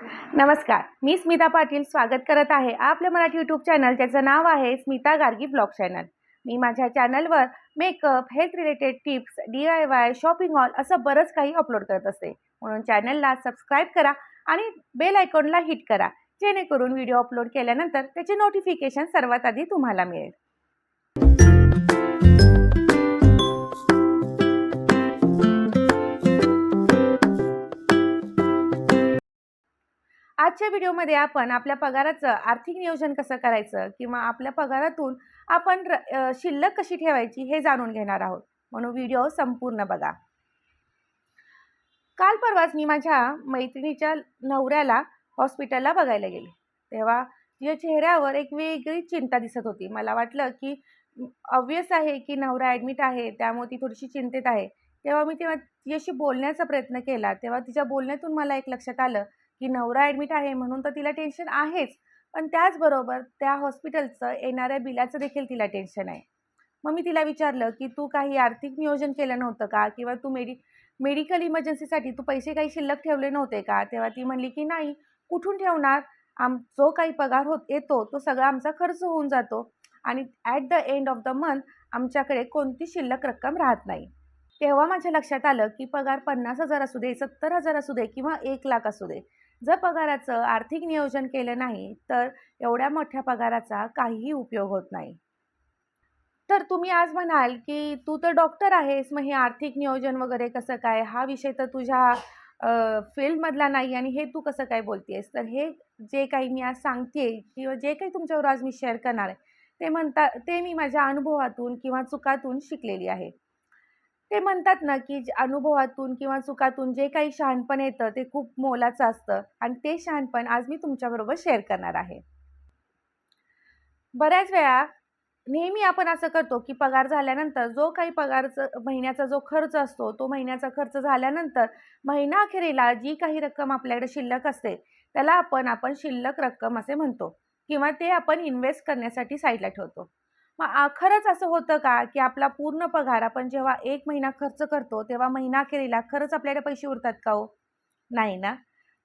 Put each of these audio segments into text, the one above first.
नमस्कार, मी स्मिता पाटील स्वागत करत आहे आपल्या मराठी यूट्यूब चॅनल ज्याचं नाव आहे स्मिता गार्गी ब्लॉग चॅनल। मी माझ्या चॅनलवर makeup, health related tips, DIY, shopping hall असं बरंच काही अपलोड करत असते। म्हणून चॅनलला सबस्क्राईब करा आणि बेल आयकॉनला हिट करा, जेणेकरून व्हिडिओ अपलोड केल्यानंतर त्याचे नोटिफिकेशन सर्वात आधी तुम्हाला मिळेल। आजच्या व्हिडिओमध्ये आपण आपल्या पगाराचं आर्थिक नियोजन कसं करायचं किंवा आपल्या पगारातून आपण शिल्लक कशी ठेवायची हे जाणून घेणार आहोत, म्हणून व्हिडिओ संपूर्ण बघा। काल परवाच मी माझ्या मैत्रिणीच्या नवऱ्याला हॉस्पिटलला बघायला गेले, तेव्हा तिच्या चेहऱ्यावर एक वेगळी चिंता दिसत होती। मला वाटलं की ऑब्वियस आहे की नवरा ॲडमिट आहे, त्यामुळे ती थोडीशी चिंतेत आहे। तेव्हा तिच्याशी बोलण्याचा प्रयत्न केला, तेव्हा तिच्या बोलण्यातून मला एक लक्षात आलं की नवरा ॲडमिट आहे म्हणून तर तिला टेन्शन आहेच, पण त्याचबरोबर त्या हॉस्पिटलचं येणाऱ्या बिलाचं देखील तिला टेन्शन आहे। मग मी तिला विचारलं की तू काही आर्थिक नियोजन केलं नव्हतं का, किंवा तू मेडिकल इमर्जन्सीसाठी तू पैसे काही शिल्लक ठेवले नव्हते का? तेव्हा ती म्हणली की नाही, कुठून ठेवणार, जो काही पगार येतो तो सगळा आमचा खर्च होऊन जातो आणि at the end of the month आमच्याकडे कोणती शिल्लक रक्कम राहत नाही। तेव्हा माझ्या लक्षात आलं की पगार 50,000 असू दे, 70,000 असू दे किंवा 1,00,000 असू दे, जर पगाराचं आर्थिक नियोजन केलं नाही तर एवढ्या मोठ्या पगाराचा काहीही उपयोग होत नाही। तर तुम्ही आज म्हणाल की तू तर डॉक्टर आहेस, मग हे आर्थिक नियोजन वगैरे कसं काय, हा विषय तर तुझ्या फील्डमधला नाही आणि हे तू कसं काय बोलतेस? तर हे जे काही मी आज सांगते किंवा जे काही तुमच्यावर आज मी शेअर करणार आहे ते मी माझ्या अनुभवातून किंवा चुकातून शिकलेली आहे। ते म्हणतात ना की अनुभवातून किंवा चुकातून जे काही शहाणपण येतं ते खूप मोलाचं असतं आणि ते शहाणपण आज मी तुमच्याबरोबर शेअर करणार आहे। बऱ्याच वेळा नेहमी आपण असं करतो की पगार झाल्यानंतर जो काही महिन्याचा जो खर्च असतो, तो महिन्याचा खर्च झाल्यानंतर महिनाअखेरीला जी काही रक्कम आपल्याकडे शिल्लक असते त्याला आपण शिल्लक रक्कम असे म्हणतो किंवा ते आपण इन्व्हेस्ट करण्यासाठी साईडला ठेवतो। मग खरंच असं होतं का की आपला पूर्ण पगार आपण जेव्हा 1 महिना खर्च करतो तेव्हा महिनाअखेरीला खरंच आपल्याकडे पैसे उरतात का हो? नाही ना,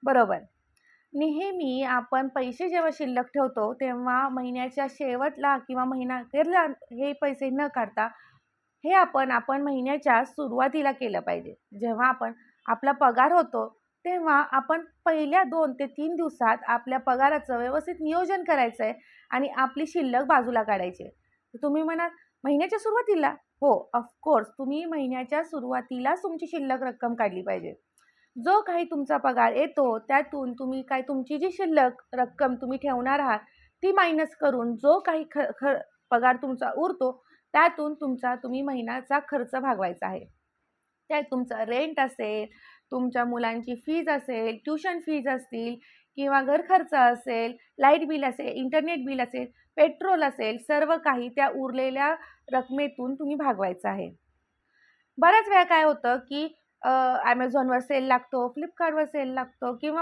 बरोबर। नेहमी आपण पैसे जेव्हा शिल्लक ठेवतो तेव्हा महिन्याच्या शेवटला किंवा महिनाअखेरला हे पैसे न काढता हे आपण महिन्याच्या सुरुवातीला केलं पाहिजे। जेव्हा आपला पगार होतो तेव्हा आपण पहिल्या 2 ते 3 दिवसात आपल्या पगाराचं व्यवस्थित नियोजन करायचं आहे आणि आपली शिल्लक बाजूला काढायची आहे। तर तुम्ही म्हणाल महिन्याच्या सुरुवातीला? हो, ऑफकोर्स तुम्ही महिन्याच्या सुरुवातीलाच तुमची शिल्लक रक्कम काढली पाहिजे। जो काही तुमचा पगार येतो त्यातून तुम्ही तुमची जी शिल्लक रक्कम तुम्ही ठेवणार आहात ती मायनस करून जो काही पगार तुमचा उरतो त्यातून तुम्ही महिन्याचा खर्च भागवायचा आहे। त्यात तुमचा रेंट असेल, तुमच्या मुलांची फीज असेल, ट्यूशन फीज असतील किंवा घर खर्च असेल, लाईट बिल असेल, इंटरनेट बिल असेल, पेट्रोल असेल, सर्व काही त्या उरलेल्या रकमेतून तुम्ही भागवायचं आहे। बऱ्याच वेळा काय होतं की Amazonवर सेल लागतो, फ्लिपकार्टवर सेल लागतो किंवा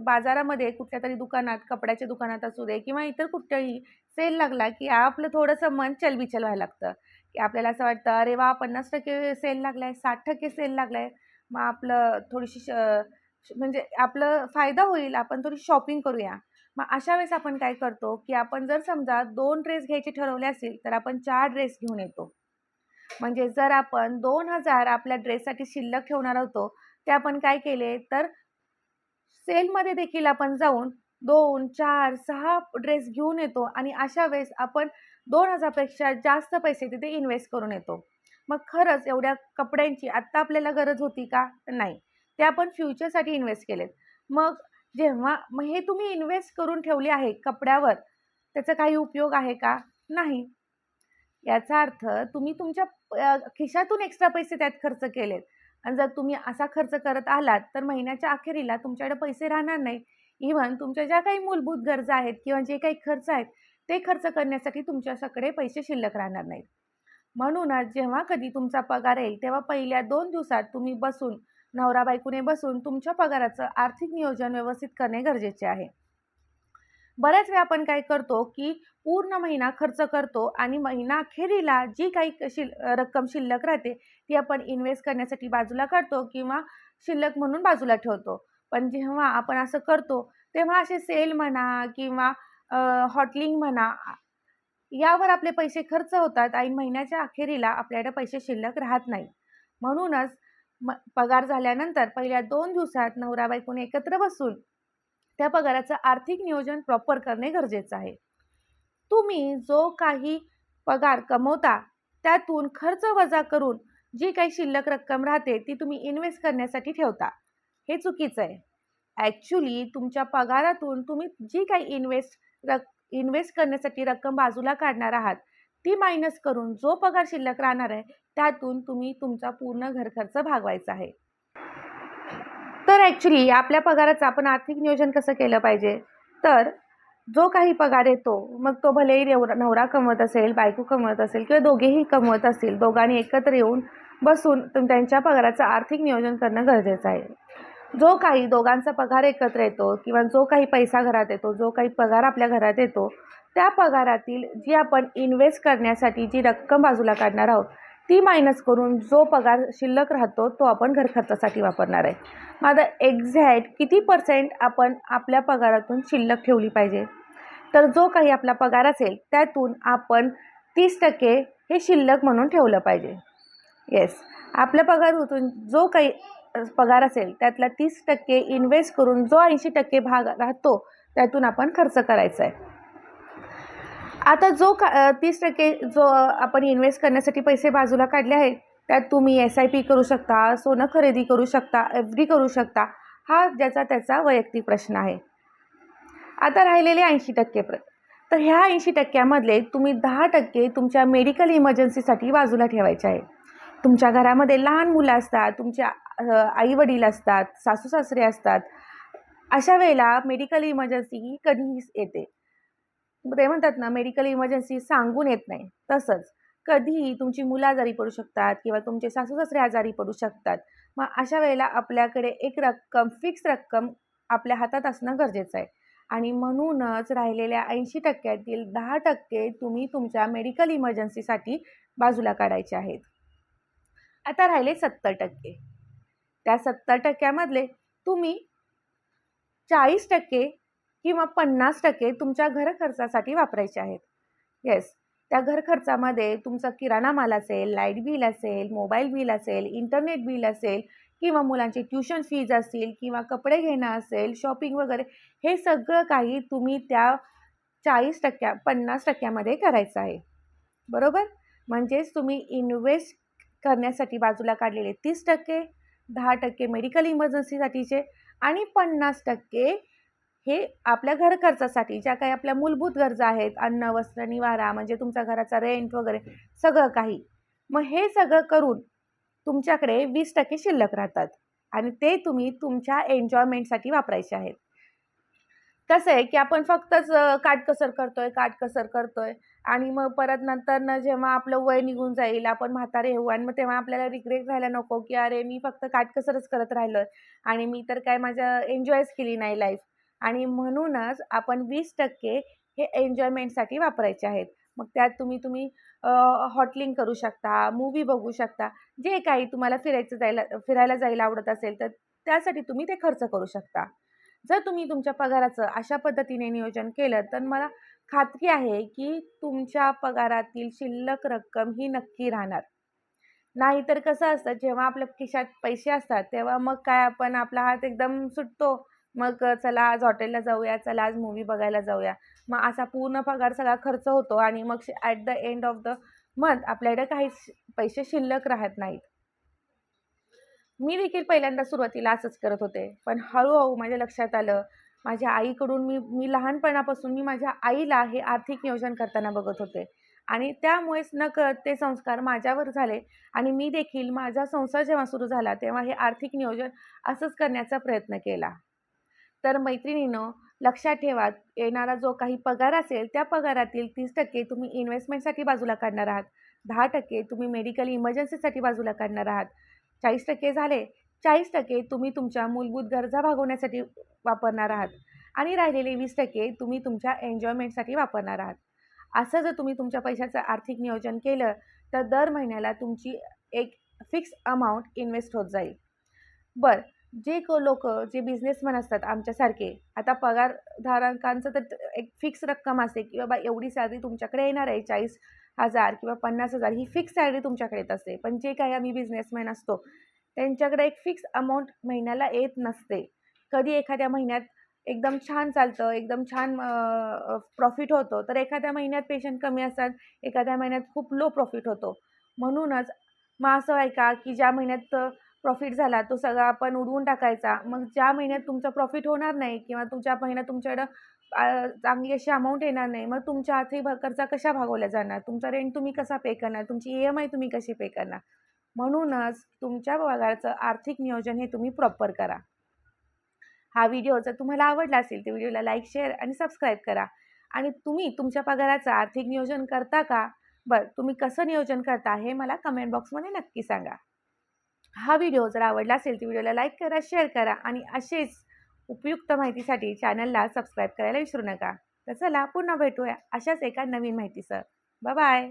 बाजारामध्ये कुठल्यातरी दुकानात, कपड्याच्या दुकानात असू दे किंवा इतर कुठेही सेल लागला की आपलं थोडंसं मन चलबिचल व्हायला लागतं की आपल्याला असं वाटतं अरे वा, 50% सेल लागलाय, 60% सेल लागलाय, मग आपलं थोडीशी म्हणजे आपलं फायदा होईल, आपण थोडी शॉपिंग करूया। मग अशा वेळेस आपण काय करतो की आपण जर समजा 2 ड्रेस घ्यायचे ठरवले असेल तर आपण 4 ड्रेस घेऊन येतो। म्हणजे जर आपण 2,000 आपल्या ड्रेससाठी शिल्लक ठेवणार होतो ते आपण काय केले तर सेलमध्ये देखील आपण जाऊन 2, 4, 6 ड्रेस घेऊन येतो आणि अशा वेळेस आपण 2,000 पेक्षा जास्त पैसे तिथे इन्व्हेस्ट करून येतो। मग खरंच एवढ्या कपड्यांची आत्ता आपल्याला गरज होती का? नाही, ते आपण फ्युचरसाठी इन्व्हेस्ट केलेत। मग हे तुम्ही इन्व्हेस्ट करून ठेवले आहे कपड्यावर, त्याचा काही उपयोग आहे का? नाही। याचा अर्थ तुम्ही तुमच्या खिशातून एक्स्ट्रा पैसे त्यात खर्च केलेत आणि जर तुम्ही असा खर्च करत आलात तर महिन्याच्या अखेरीला तुमच्याकडे पैसे राहणार नाही। इव्हन तुमच्या ज्या काही मूलभूत गरजा आहेत किंवा जे काही खर्च आहेत ते खर्च करण्यासाठी तुमच्याकडे पैसे शिल्लक राहणार नाहीत। म्हणूनच जेव्हा कधी तुमचा पगार येईल तेव्हा पहिल्या 2 दिवसात तुम्ही नवरा बायकोने बसून तुमच्या पगाराचं आर्थिक नियोजन व्यवस्थित करणे गरजेचे आहे। बऱ्याच वेळा आपण काय करतो की पूर्ण महिना खर्च करतो आणि महिनाअखेरीला जी काही रक्कम शिल्लक राहते ती आपण इन्व्हेस्ट करण्यासाठी बाजूला काढतो किंवा शिल्लक म्हणून बाजूला ठेवतो। पण जेव्हा आपण असं करतो तेव्हा असे सेल म्हणा किंवा हॉटलिंग म्हणा यावर आपले पैसे खर्च होतात. ऐन महिन्याच्या अखेरीला आपल्याकडे पैसे शिल्लक राहत नाही. म्हणूनच पगार झाल्यानंतर पहिल्या 2 दिवसात नवरा-बायकोने एकत्र बसून त्या पगाराचं आर्थिक नियोजन प्रॉपर करणे गरजेचं आहे. तुम्ही जो काही पगार कमवता त्यातून खर्च वजा करून जी काही शिल्लक रक्कम राहते ती तुम्ही इन्व्हेस्ट करण्यासाठी ठेवता. हे चुकीचं आहे. ॲक्च्युली तुमच्या पगारातून तुम्ही जी काही इन्व्हेस्ट करण्यासाठी रक्कम बाजूला काढणार आहात ती मायनस करून जो पगार शिल्लक राहणार आहे त्यातून तुम्ही तुमचा पूर्ण घर खर्च भागवायचा आहे. तर ॲक्च्युली आपल्या पगाराचं आपण आर्थिक नियोजन कसं केलं पाहिजे, तर जो काही पगार येतो मग तो भलेही नवरा कमवत असेल, बायको कमवत असेल किंवा दोघेही कमवत असतील, दोघांनी एकत्र येऊन बसून त्यांच्या पगाराचं आर्थिक नियोजन करणं गरजेचं आहे. जो काही दोघांचा पगार एकत्र येतो किंवा जो काही पैसा घरात येतो, जो काही पगार आपल्या घरात येतो त्या पगारातील जी आपण इन्व्हेस्ट करण्यासाठी जी रक्कम बाजूला काढणार आहोत ती मायनस करून जो पगार शिल्लक राहतो तो आपण घर खर्चासाठी वापरणार आहे. मग आता एक्झॅक्ट किती % आपण आपल्या पगारातून शिल्लक ठेवली पाहिजे, तर जो काही आपला पगार असेल त्यातून आपण 30% हे शिल्लक म्हणून ठेवलं पाहिजे. येस, आपल्या पगारातून जो काही पगार असेल त्यातला 30% इन्व्हेस्ट करून जो 80% भाग राहतो त्यातून आपण खर्च करायचा आहे. आता जो 30% जो आपण इन्व्हेस्ट करण्यासाठी पैसे बाजूला काढले आहेत त्यात तुम्ही SIP करू शकता, सोनं खरेदी करू शकता, FD करू शकता. हा ज्याचा त्याचा वैयक्तिक प्रश्न आहे. आता राहिलेले 80% तर ह्या 80%मधले तुम्ही 10% तुमच्या मेडिकल इमर्जन्सीसाठी बाजूला ठेवायचे आहे. तुमच्या घरामध्ये लहान मुलं असतात, तुमच्या आई-वडील असतात, सासू-सासरे असतात. अशा वेळेला मेडिकल इमर्जन्सी ही कधीही येते. ते म्हणतात ना, मेडिकल इमर्जन्सी सांगून येत नाही. तसंच कधीही तुमची मुलं आजारी पडू शकतात किंवा तुमचे सासू-सासरे आजारी पडू शकतात. मग अशा वेळेला आपल्याकडे एक फिक्स रक्कम आपल्या हातात असणं गरजेचं आहे. आणि म्हणूनच राहिलेल्या 80%तील 10% तुम्ही तुमच्या मेडिकल इमर्जन्सीसाठी बाजूला काढायचे आहेत. आता राहिले 70%. त्या 70%मधले तुम्ही 40% किंवा 50% तुमच्या घर खर्चासाठी वापरायचे आहेत. येस, त्या घर खर्चामध्ये तुमचा किराणा माल असेल, लाईट बिल असेल, मोबाईल बिल असेल, इंटरनेट बिल असेल किंवा मुलांची ट्युशन फीज असतील किंवा कपडे घेणं असेल, शॉपिंग वगैरे हे सगळं काही तुम्ही त्या 40% 50%मध्ये करायचं आहे. बरोबर? म्हणजेच तुम्ही इन्व्हेस्ट करण्यासाठी बाजूला काढलेले 30%, 10% मेडिकल इमर्जन्सीसाठीचे आणि 50% हे आपल्या घर खर्चासाठी ज्या काही आपल्या मूलभूत गरजा आहेत, अन्न, वस्त्र, निवारा म्हणजे तुमच्या घराचा रेंट वगैरे सगळं काही. मग हे सगळं करून तुमच्याकडे 20% शिल्लक राहतात आणि ते तुम्ही तुमच्या एन्जॉयमेंटसाठी वापरायचे आहेत. कसं आहे की आपण फक्तच काटकसर करतोय आणि मग परत नंतर जेव्हा आपलं वय निघून जाईल, आपण म्हातारे होऊ आणि मग तेव्हा आपल्याला रिग्रेट व्हायला नको की अरे मी फक्त काटकसरच करत राहिलोय आणि मी तर काय एन्जॉयच केली नाही लाईफ. आणि म्हणूनच आपण 20% हे एन्जॉयमेंटसाठी वापरायचे आहेत. मग त्यात तुम्ही हॉटलिंग करू शकता, मूव्ही बघू शकता, जे काही तुम्हाला फिरायला जायला आवडत असेल तर त्यासाठी तुम्ही ते खर्च करू शकता. जर तुम्ही तुमच्या पगाराचं अशा पद्धतीने नियोजन केलं तर मला खात्री आहे की तुमच्या पगारातील शिल्लक रक्कम ही नक्की राहणार. नाहीतर कसं असतं, जेव्हा आपल्या खिशात पैसे असतात तेव्हा मग काय आपण आपला हात एकदम सुटतो. मग चला आज हॉटेलला जाऊया, चला आज मूव्ही बघायला जाऊया. मग असा पूर्ण पगार सगळा खर्च होतो आणि मग at the end of the month आपल्याकडे काहीच पैसे शिल्लक राहत नाहीत. मी देखील पहिल्यांदा सुरुवातीला असंच करत होते, पण हळूहळू माझ्या लक्षात आलं, माझ्या आईकडून मी लहानपणापासून मी माझ्या आईला हे आर्थिक नियोजन करताना बघत होते आणि त्यामुळेच नकळत ते संस्कार माझ्यावर झाले आणि मी देखील माझा संसार जेव्हा सुरू झाला तेव्हा हे आर्थिक नियोजन असंच करण्याचा प्रयत्न केला. तर मैत्रिणींनो, लक्षात ठेवा, येणारा जो काही पगार असेल त्या पगारातील 30% तुम्ही इन्व्हेस्टमेंटसाठी बाजूला काढणार आहात, 10% तुम्ही मेडिकल इमर्जन्सीसाठी बाजूला काढणार आहात, 40% झाले, 40% तुम्ही तुमच्या मूलभूत गरजा भागवण्यासाठी वापरणार आहात आणि राहिलेले 20% तुम्ही तुमच्या एन्जॉयमेंटसाठी वापरणार आहात. असं जर तुम्ही तुमच्या पैशाचं आर्थिक नियोजन केलं तर दर महिन्याला तुमची एक फिक्स अमाऊंट इन्व्हेस्ट होत जाईल. बरं, जे लोकं जे बिझनेसमॅन असतात आमच्यासारखे, आता पगारधारकांचं तर एक फिक्स रक्कम असते, की बाबा एवढी सॅलरी तुमच्याकडे येणार आहे, 40,000 किंवा 50,000 ही फिक्स सॅलरी तुमच्याकडे येत असते. पण जे काही आम्ही बिझनेसमॅन असतो, त्यांच्याकडे एक फिक्स अमाउंट महिन्याला येत नसते. कधी एखाद्या महिन्यात एकदम छान चालतं, एकदम छान प्रॉफिट होतो, तर एखाद्या महिन्यात पेशंट कमी असतात, एखाद्या महिन्यात खूप लो प्रॉफिट होतो. म्हणूनच मग असं आहे का, की ज्या महिन्यात प्रॉफिट झाला तो सगळा आपण उडवून टाकायचा. मग ज्या महिन्यात तुमचं प्रॉफिट होणार नाही किंवा तुमच्या महिन्यात तुमच्याकडं चांगली अशी अमाउंट येणार नाही, मग तुमच्या आर्थिक खर्च कशा भागवल्या जाणार? तुमचा रेंट तुम्ही कसा पे करणार? तुमची EMI तुम्ही कशी पे करणार? म्हणूनच तुमच्या पगाराचं आर्थिक नियोजन हे तुम्ही प्रॉपर करा. हा व्हिडिओ जर तुम्हाला आवडला असेल तर व्हिडिओला लाईक, शेअर आणि सबस्क्राईब करा. आणि तुम्ही तुमच्या पगाराचं आर्थिक नियोजन करता का? बरं, तुम्ही कसं नियोजन करता हे मला कमेंट बॉक्समध्ये नक्की सांगा. हा व्हिडिओ जर आवडला असेल तर व्हिडिओला लाईक करा, शेअर करा आणि असेच उपयुक्त माहितीसाठी चॅनलला सबस्क्राईब करायला विसरू नका. तर चला पुन्हा भेटूया अशाच एका नवीन माहितीसह. Bye bye.